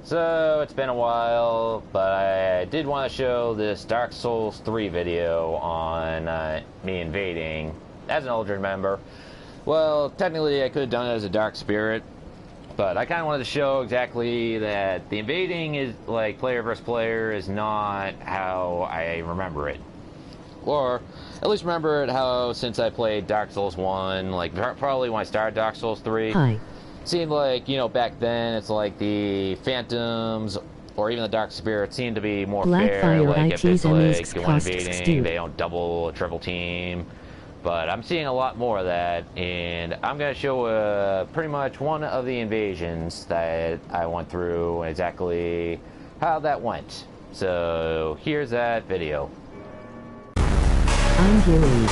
So, it's been a while, but I did want to show this Dark Souls 3 video on me invading as an Aldred member. Well, technically I could have done it as a Dark Spirit, but I kind of wanted to show exactly that the invading is, like, player versus player is not how I remember it. Or, at least remember it how, since I played Dark Souls 1, like, probably when I started Dark Souls 3. Hi. Seemed like, you know, back then, it's like the Phantoms or even the Dark Spirits seemed to be more fair. Like, if it's like one invading, they don't double or triple team. But I'm seeing a lot more of that, and I'm going to show pretty much one of the invasions that I went through and exactly how that went. So, here's that video. I'm Huey.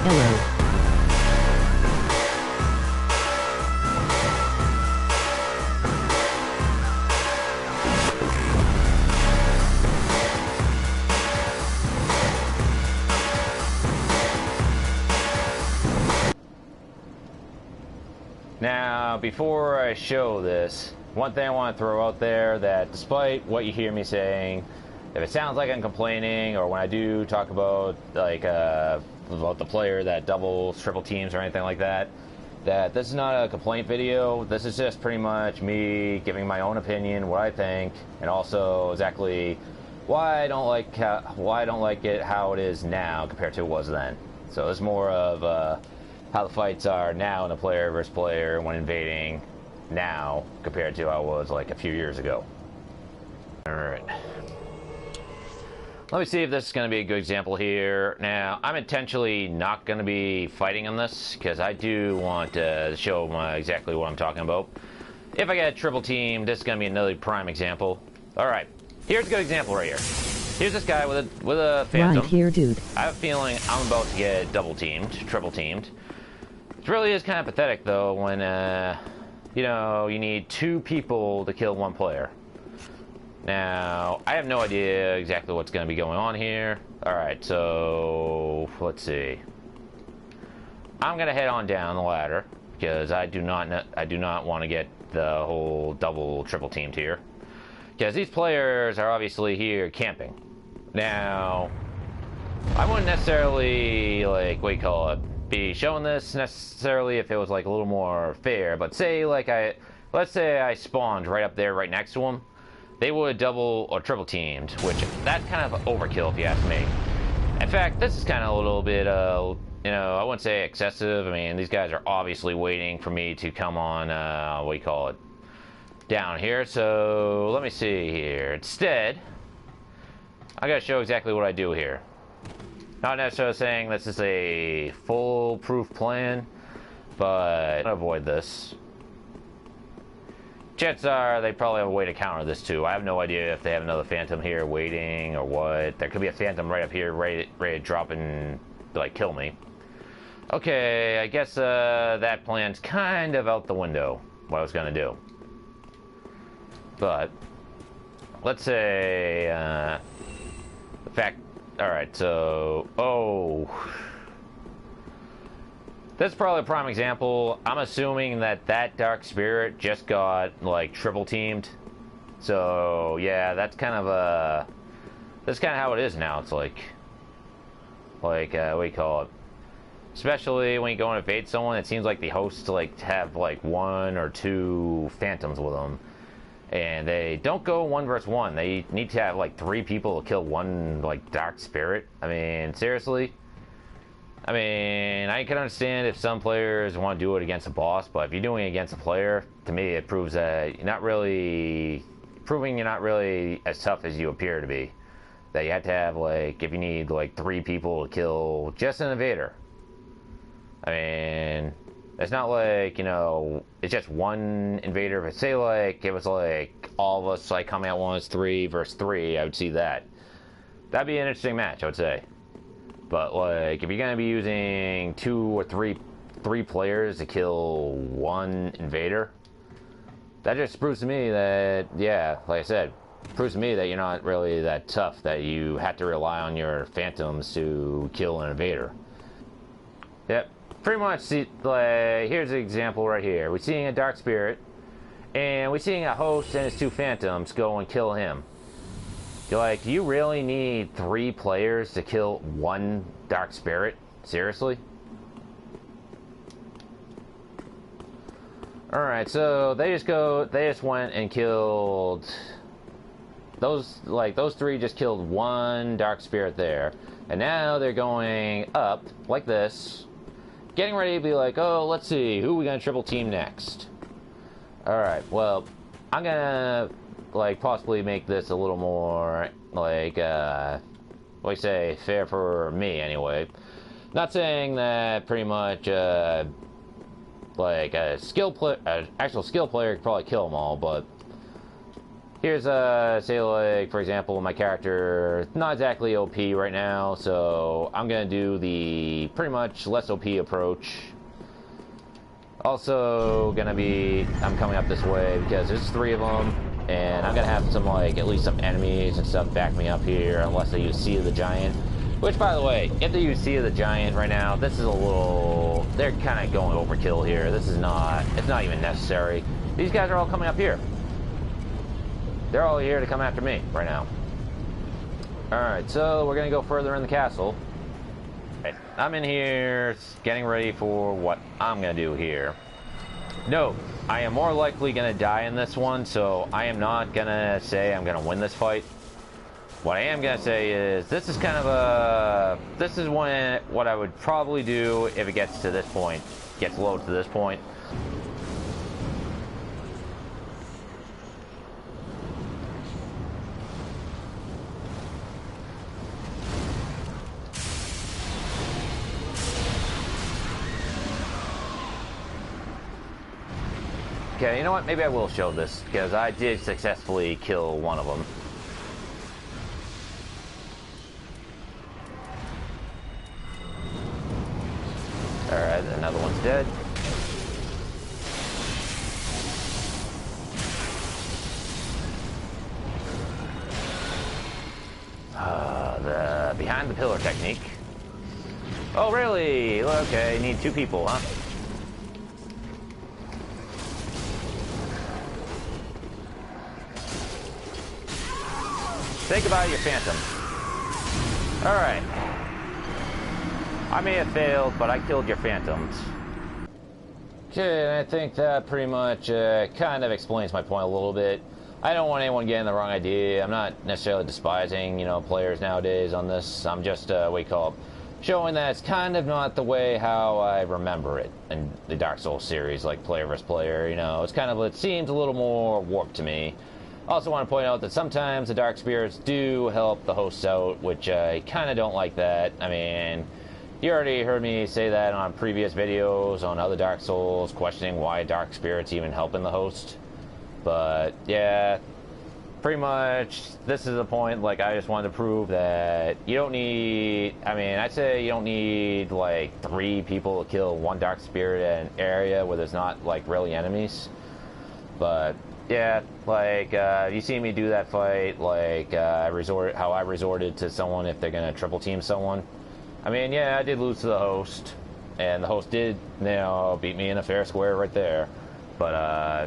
Hello. Now, before I show this, one thing I want to throw out there that despite what you hear me saying, if it sounds like I'm complaining, or when I do talk about, like, about the player that doubles, triple teams, or anything like that, that this is not a complaint video. This is just pretty much me giving my own opinion, what I think, and also exactly why I don't like it how it is now compared to it was then. So it's more of how the fights are now in a player versus player when invading now compared to how it was like a few years ago. Alright. Let me see if this is going to be a good example here. Now, I'm intentionally not going to be fighting on this because I do want to show exactly what I'm talking about. If I get a triple team, this is going to be another prime example. Alright, here's a good example right here. Here's this guy with a Phantom. Right here, dude. I have a feeling I'm about to get double teamed, triple teamed. It really is kind of pathetic though when, you know, you need two people to kill one player. Now, I have no idea exactly what's going to be going on here. Alright, so let's see. I'm going to head on down the ladder because I do not want to get the whole double triple teamed here. Because these players are obviously here camping. Now, I wouldn't necessarily, like, what do you call it, be showing this necessarily if it was like a little more fair, but say like let's say I spawned right up there right next to them, they would double or triple teamed, which that's kind of overkill if you ask me. In fact, this is kind of a little bit you know, I wouldn't say excessive. I mean, these guys are obviously waiting for me to come on what do you call it, down here. So let me see here. Instead, I gotta show exactly what I do here. Not necessarily saying this is a foolproof plan, but I'm gonna avoid this. Chances are they probably have a way to counter this too. I have no idea if they have another Phantom here waiting or what. There could be a Phantom right up here ready to drop and, like, kill me. Okay, I guess that plan's kind of out the window, what I was gonna do. But let's say the fact. Alright, so, that's probably a prime example. I'm assuming that Dark Spirit just got, like, triple teamed. So, yeah, that's kind of how it is now. It's like, what do you call it? Especially when you go and invade someone, it seems like the hosts, like, have, like, one or two Phantoms with them. And they don't go 1 versus 1. They need to have like 3 people to kill one, like, Dark Spirit. I mean, seriously. I mean, I can understand if some players want to do it against a boss, but if you're doing it against a player, to me it proves that you're not really as tough as you appear to be. That you have to have, like, if you need like 3 people to kill just an invader. I mean, it's not like, you know, it's just one invader. If say like it was like all of us like coming at once, 3 versus 3, I would see that. That'd be an interesting match, I would say. But like if you're gonna be using 2 or 3 3 players to kill 1 invader. That just proves to me that, yeah, like I said, proves to me that you're not really that tough, that you have to rely on your phantoms to kill an invader. Yep, pretty much, see, like, here's an example right here. We're seeing a dark spirit, and we're seeing a host and his 2 phantoms go and kill him. You're like, do you really need 3 players to kill 1 dark spirit? Seriously? Alright, so they just went and killed those 3 just killed 1 dark spirit there. And now they're going up like this, getting ready to be like, oh, let's see, who are we gonna triple team next? Alright, well, I'm gonna like possibly make this a little more like what do you say, fair for me anyway. Not saying that pretty much like an actual skill player could probably kill them all, but here's say like for example my character not exactly OP right now, so I'm gonna do the pretty much less OP approach. Also gonna be, I'm coming up this way because there's 3 of them, and I'm gonna have some like at least some enemies and stuff back me up here unless they use Sea of the Giant. Which, by the way, if they use Sea of the Giant right now, this is a little, they're kind of going overkill here. This is not, it's not even necessary. These guys are all coming up here. They're all here to come after me right now. Alright, so we're gonna go further in the castle. I'm in here getting ready for what I'm gonna do here. No, I am more likely gonna die in this one, so I am not gonna say I'm gonna win this fight. What I am gonna say is this is kind of a, this is what I would probably do if it gets to this point, gets low to this point. Okay, you know what? Maybe I will show this, because I did successfully kill one of them. Alright, another one's dead. The behind the pillar technique. Oh, really? Okay, you need 2 people, huh? Think about your phantom. Alright. I may have failed, but I killed your phantoms. Okay, I think that pretty much kind of explains my point a little bit. I don't want anyone getting the wrong idea. I'm not necessarily despising, you know, players nowadays on this. I'm just, what you call it, showing that it's kind of not the way how I remember it in the Dark Souls series, like player versus player, you know. It's kind of, it seems a little more warped to me. Also want to point out that sometimes the Dark Spirits do help the hosts out, which I kind of don't like that. I mean, you already heard me say that on previous videos on other Dark Souls, questioning why Dark Spirits even helping the host. But, yeah, pretty much, this is the point, like, I just wanted to prove that you don't need, I mean, I'd say you don't need, like, 3 people to kill 1 Dark Spirit in an area where there's not, like, really enemies. But, yeah, like, you see me do that fight, like, how I resorted to someone if they're gonna triple team someone. I mean, yeah, I did lose to the host, and the host did, you know, beat me in a fair square right there. But,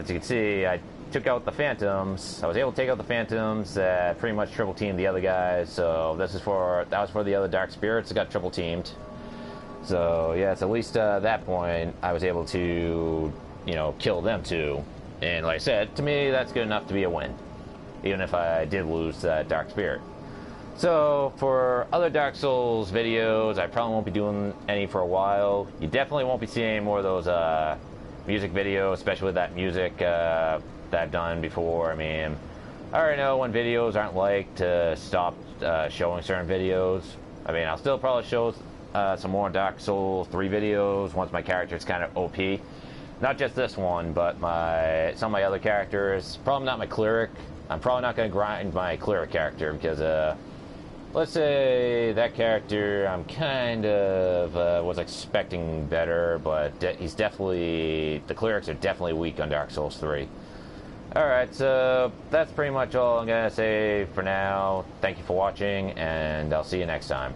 as you can see, I took out the phantoms. I was able to take out the phantoms that pretty much triple teamed the other guys, so that was for the other Dark Spirits that got triple teamed. So, yes, at least at that point, I was able to, you know, kill them too. And like I said, to me, that's good enough to be a win, even if I did lose that Dark Spirit. So, for other Dark Souls videos, I probably won't be doing any for a while. You definitely won't be seeing more of those music videos, especially with that music that I've done before. I mean, I already know when videos aren't liked to stop showing certain videos. I mean, I'll still probably show some more Dark Souls 3 videos once my character's kind of OP. Not just this one, but some of my other characters. Probably not my cleric. I'm probably not going to grind my cleric character because let's say that character I'm kind of was expecting better, but he's definitely, the clerics are definitely weak on Dark Souls 3. Alright, so that's pretty much all I'm gonna say for now. Thank you for watching, and I'll see you next time.